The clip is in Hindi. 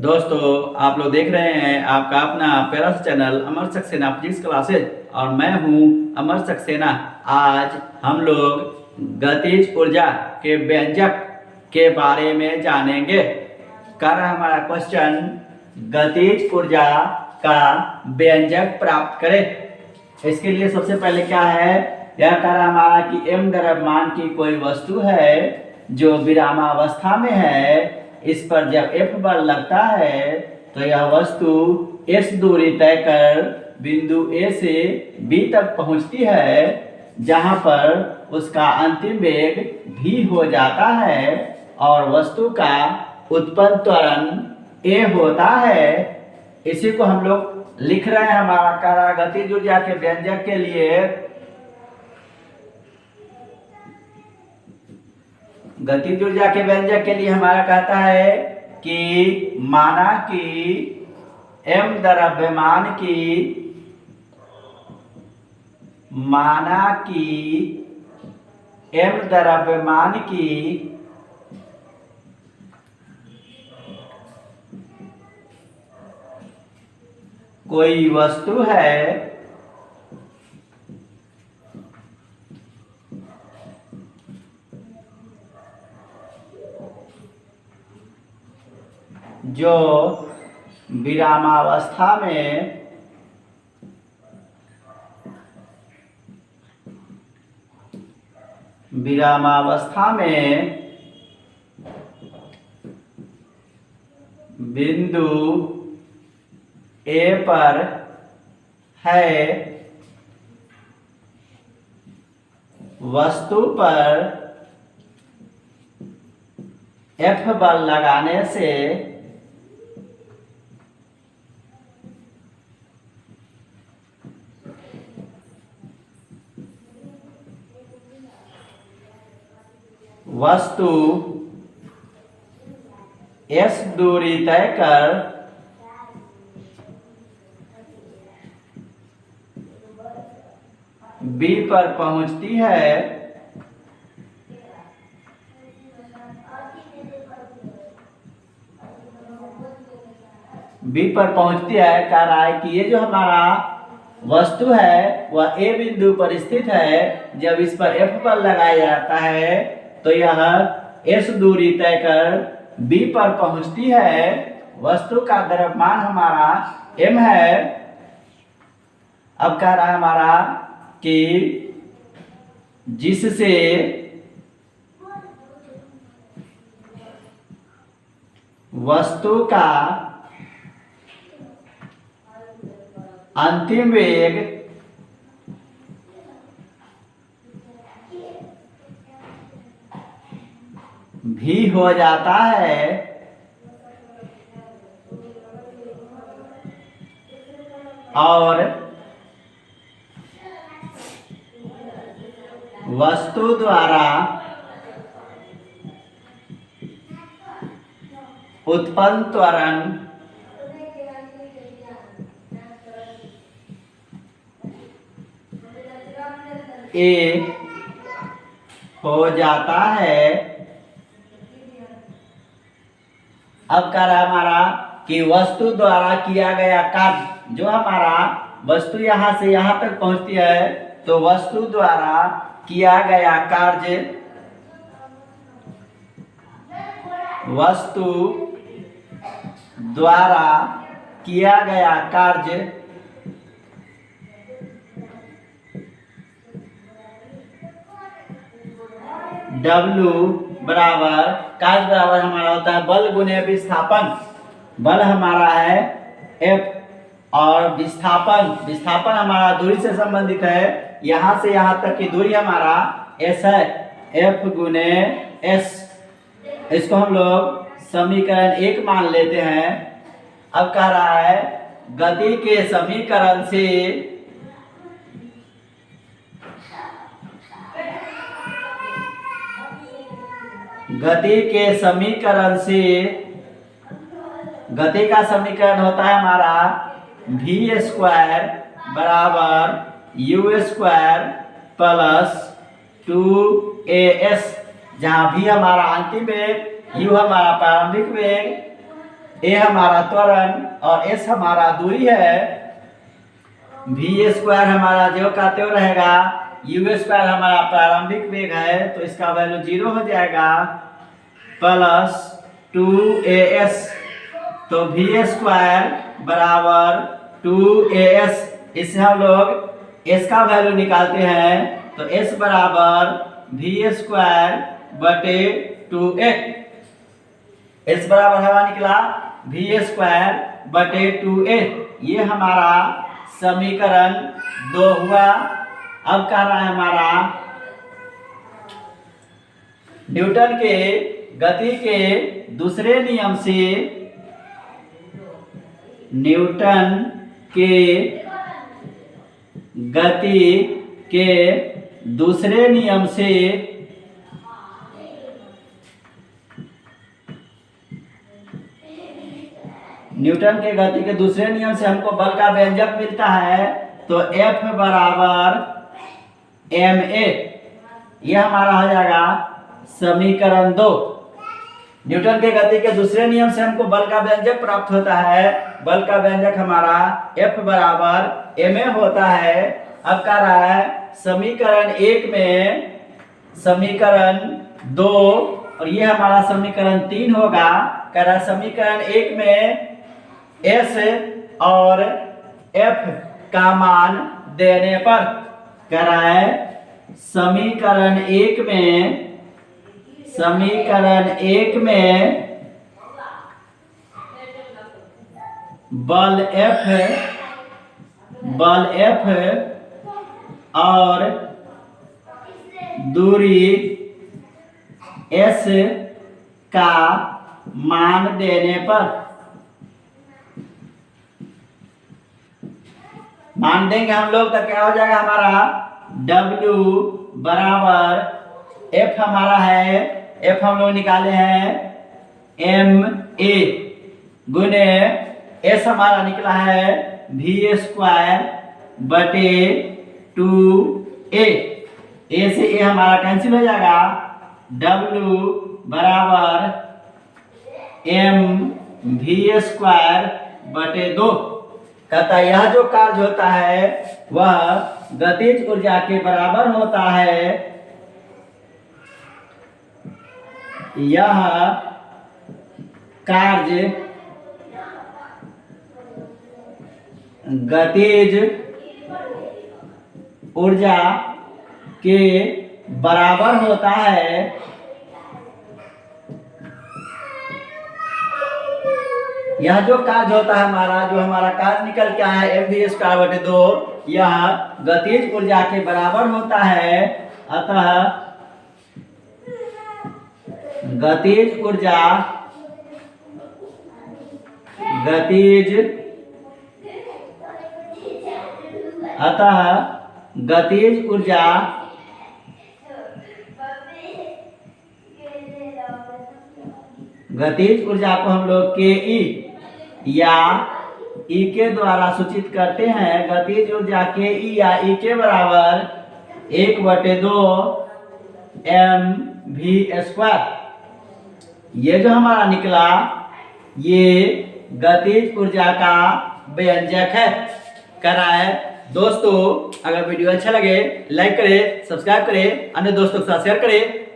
दोस्तों, आप लोग देख रहे हैं आपका अपना प्यारा सा चैनल अमर सक्सेना फिजिक्स क्लासेज और मैं हूं अमर सक्सेना। आज हम लोग गतिज ऊर्जा के व्यंजक के बारे में जानेंगे। कर हमारा क्वेश्चन, गतिज ऊर्जा का व्यंजक प्राप्त करें। इसके लिए सबसे पहले क्या है, यह कर हमारा कि m द्रव्यमान की कोई वस्तु है जो विरामावस्था में है। इस पर जब F बल लगता है तो यह वस्तु S दूरी तय कर बिंदु A से B तक पहुंचती है, जहां पर उसका अंतिम वेग v हो जाता है और वस्तु का उत्पन्न त्वरण a होता है। इसी को हम लोग लिख रहे हैं हमारा कार्य गतिज ऊर्जा के व्यंजक के लिए। गतिज ऊर्जा के व्यंजक के लिए हमारा कहता है कि माना कि m द्रव्यमान की कोई वस्तु है जो विरामावस्था में बिंदु A पर है, वस्तु पर F बल लगाने से वस्तु S दूरी तय कर B पर पहुंचती है। B पर पहुंचती है, कह रहा है कि ये जो हमारा वस्तु है वह A बिंदु पर स्थित है। जब इस पर F बल लगाया जाता है तो यह S दूरी तय कर B पर पहुंचती है। वस्तु का द्रव्यमान हमारा m है। अब कह रहा है हमारा कि जिससे वस्तु का अंतिम वेग भी हो जाता है और वस्तु द्वारा उत्पन्न त्वरण a हो जाता है। अब कह रहा है हमारा कि वस्तु द्वारा किया गया कार्य, जो हमारा वस्तु यहां से यहां तक पहुंचती है, तो वस्तु द्वारा किया गया कार्य W बराबर कार्य बराबर हमारा होता है बल गुने विस्थापन। बल हमारा है F और विस्थापन हमारा दूरी से संबंधित है। यहां से यहां तक की दूरी हमारा S है, F गुने S। इसको हम लोग समीकरण 1 मान लेते हैं। अब कह रहा है गति के समीकरण से गति का समीकरण होता है हमारा v² बराबर u² प्लस 2as, जहां v हमारा अंतिम वेग, u हमारा प्रारंभिक वेग, ए हमारा त्वरण और एस हमारा दूरी है। v² हमारा जो का त्यों रहेगा, u² हमारा प्रारंभिक वेग है तो इसका वैल्यू 0 हो जाएगा, प्लस 2as, तो v² बराबर 2as। इससे हम लोग s का वैल्यू निकालते हैं तो s बराबर v² बटे 2a। s बराबर हवा निकला v² बटे 2a। ये हमारा समीकरण 2 हुआ। अब कह रहा है हमारा न्यूटन के गति के दूसरे नियम से, न्यूटन के गति के दूसरे नियम से न्यूटन के गति के दूसरे नियम से हमको बल का व्यंजक मिलता है तो F बराबर ma। यह हमारा हो जाएगा समीकरण 2। न्यूटन के गति के दूसरे नियम से हमको बल का व्यंजक प्राप्त होता है। बल का व्यंजक हमारा F बराबर ma होता है। अब कह रहा है समीकरण 1 में समीकरण 2 और ये हमारा समीकरण 3 होगा। कह रहा है समीकरण 1 में S और F का मान देने पर, कह रहा है समीकरण 1 में बल F और दूरी S का मान देने पर, मान देंगे हम लोग तो क्या हो जाएगा हमारा W बराबर F हमारा है, F हम लोग निकाले हैं ma गुने S हमारा निकला है v² बटे 2a। a से a हमारा कैंसिल हो जाएगा, W बराबर mv² बटे 2। कहता है यह जो कार्य होता है वह गतिज ऊर्जा के बराबर होता है। यह कार्य गतिज ऊर्जा के बराबर होता है। यह जो कार्य होता है हमारा, जो हमारा कार्य निकल के आया है mv² बटे 2, यह गतिज ऊर्जा के बराबर होता है। अतः गतिज ऊर्जा गतिज ऊर्जा को हम लोग ke या E के द्वारा सूचित करते हैं। गतिज ऊर्जा ke या E के बराबर 1/2 mv²। ये जो हमारा निकला ये गतिज ऊर्जा का व्यंजक है। कह रहा है दोस्तों अगर वीडियो अच्छा लगे लाइक करें, सब्सक्राइब करें, अन्य दोस्तों के साथ शेयर करें।